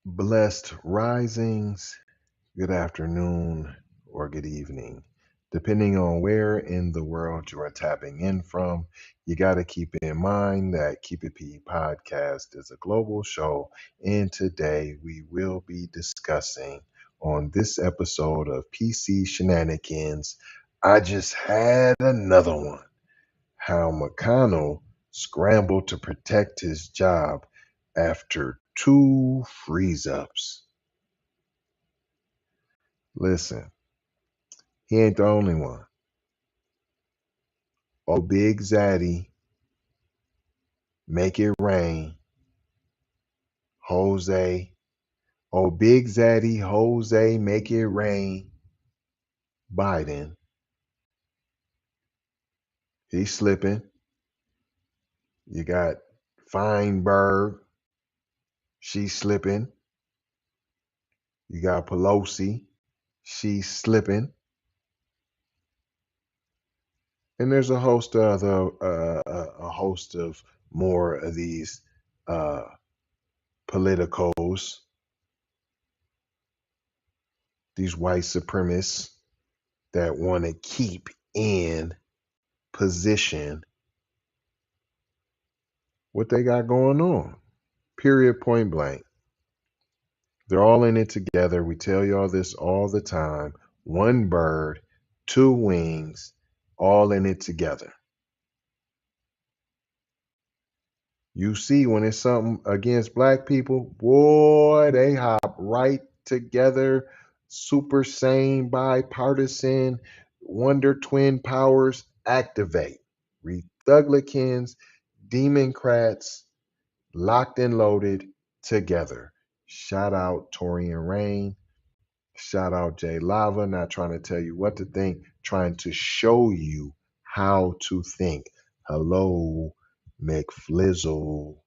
Blessed risings, good afternoon, or good evening. Depending on where in the world you are tapping in from, you got to keep in mind that Keep It P podcast is a global show. And today we will be discussing on this episode of PC Shenanigans. I just had another one. How McConnell scrambled to protect his job after 2 freeze-ups. Listen, he ain't the only one. Oh, Big Zaddy, make it rain. Jose. Oh, Big Zaddy, Jose, make it rain. Biden. He's slipping. You got Feinberg. She's slipping. You got Pelosi. She's slipping. And there's a host of more of these politicos, these white supremacists that want to keep in position what they got going on. Period, point blank. They're all in it together. We tell y'all this all the time. One bird, two wings, all in it together. You see, when it's something against black people, boy, they hop right together. Super sane, bipartisan, wonder twin powers activate. Republicans, Democrats, locked and loaded together. Shout out Tori and Rain. Shout out Jay Lava. Not trying to tell you what to think, trying to show you how to think. Hello, McFlizzle.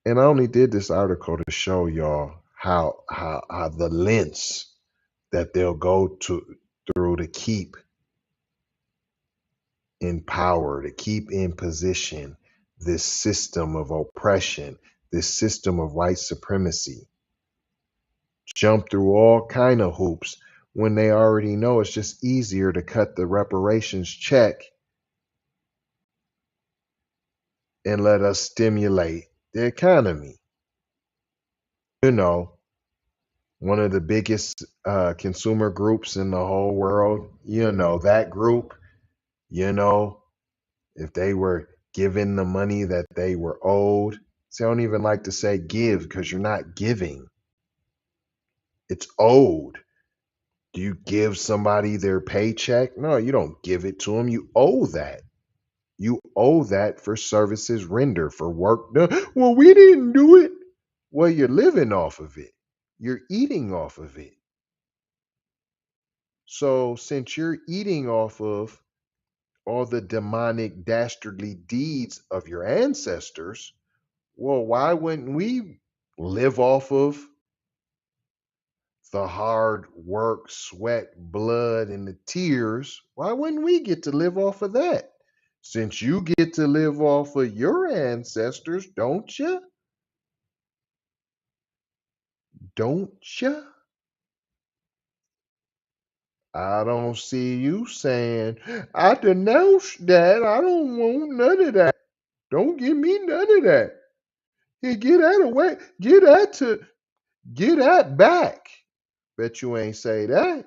And I only did this article to show y'all how the lengths that they'll go through to keep in power, to keep in position this system of oppression, this system of white supremacy. Jump through all kind of hoops when they already know it's just easier to cut the reparations check and let us stimulate the economy. You know, one of the biggest consumer groups in the whole world, you know, that group, you know, if they were given the money that they were owed, see, I don't even like to say give because you're not giving. It's owed. Do you give somebody their paycheck? No, you don't give it to them. You owe that. You owe that for services rendered, for work done. Well, we didn't do it. Well, you're living off of it. You're eating off of it. So since you're eating off of all the demonic, dastardly deeds of your ancestors, well, why wouldn't we live off of the hard work, sweat, blood, and the tears? Why wouldn't we get to live off of that? Since you get to live off of your ancestors, don't you? Don't you? I don't see you saying, I denounce that. I don't want none of that. Don't give me none of that. Hey, get that away. Get that back. Bet you ain't say that.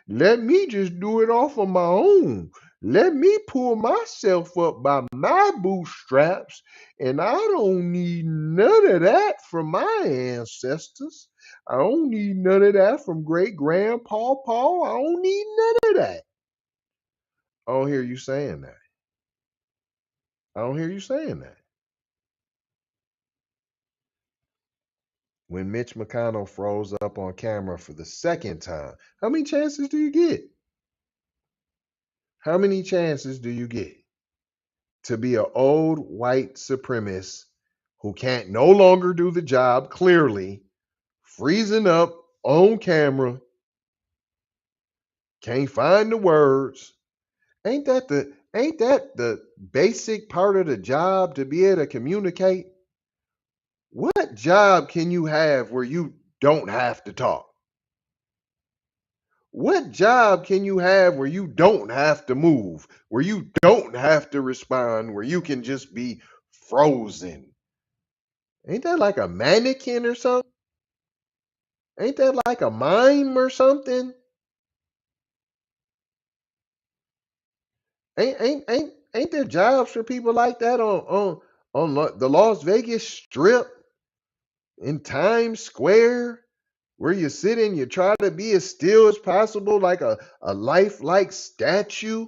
Let me just do it off of my own. Let me pull myself up by my bootstraps, and I don't need none of that from my ancestors. I don't need none of that from great grandpa Paul. I don't need none of that. I don't hear you saying that. I don't hear you saying that. when Mitch McConnell froze up on camera for the second time, how many chances do you get? How many chances do you get to be an old white supremacist who can't no longer do the job clearly, freezing up on camera, can't find the words? Ain't that the basic part of the job, to be able to communicate? What job can you have where you don't have to talk? What job can you have where you don't have to move, where you don't have to respond, where you can just be frozen? Ain't that like a mannequin or something? Ain't that like a mime or something? Ain't there jobs for people like that on the Las Vegas Strip, in Times Square, where you sit and you try to be as still as possible, like a lifelike statue?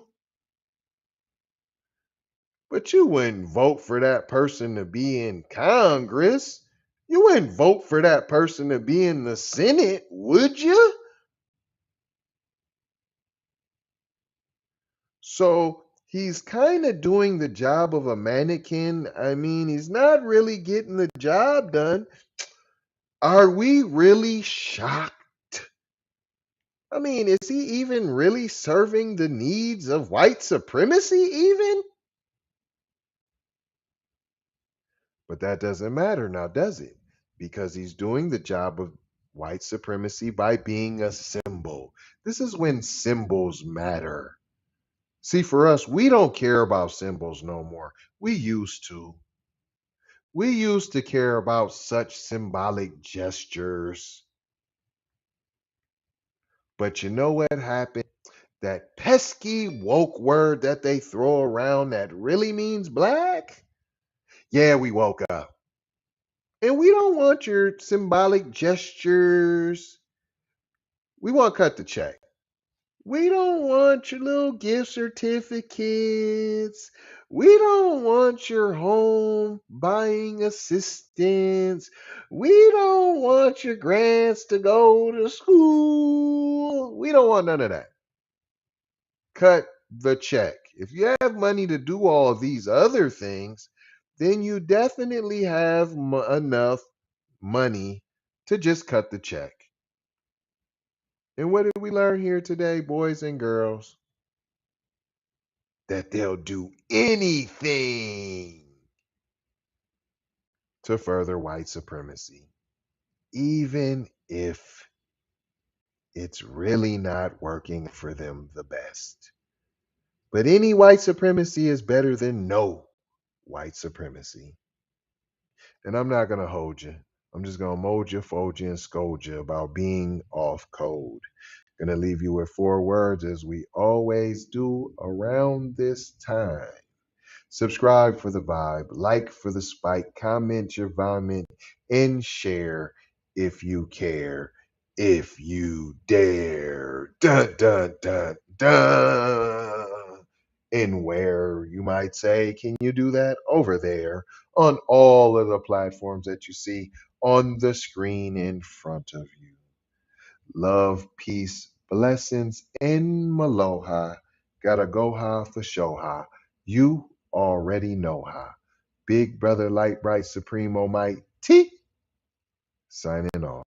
But you wouldn't vote for that person to be in Congress. You wouldn't vote for that person to be in the Senate, would you? So he's kind of doing the job of a mannequin. I mean, he's not really getting the job done. Are we really shocked? I mean, is he even really serving the needs of white supremacy, even? But that doesn't matter now, does it? Because he's doing the job of white supremacy by being a symbol. This is when symbols matter. See, for us, we don't care about symbols no more. We used to. We used to care about such symbolic gestures. But you know what happened? That pesky woke word that they throw around that really means black? Yeah, we woke up. And we don't want your symbolic gestures. We want to cut the check. We don't want your little gift certificates. We don't want your home buying assistance. We don't want your grants to go to school. We don't want none of that. Cut the check. If you have money to do all these other things, then you definitely have enough money to just cut the check. And what did we learn here today, boys and girls? That they'll do anything to further white supremacy, even if it's really not working for them the best. But any white supremacy is better than no white supremacy. And I'm not going to hold you. I'm just going to mold you, fold you, and scold you about being off code. Going to leave you with 4 words, as we always do around this time. Subscribe for the vibe, like for the spike, comment your vomit, and share if you care, if you dare. Dun, dun, dun, dun. And where, you might say, can you do that? Over there on all of the platforms that you see on the screen in front of you. Love, peace, blessings, and maloha. Gotta go ha for show ha. You already know ha. Big brother, light, bright, supreme, almighty, signing off.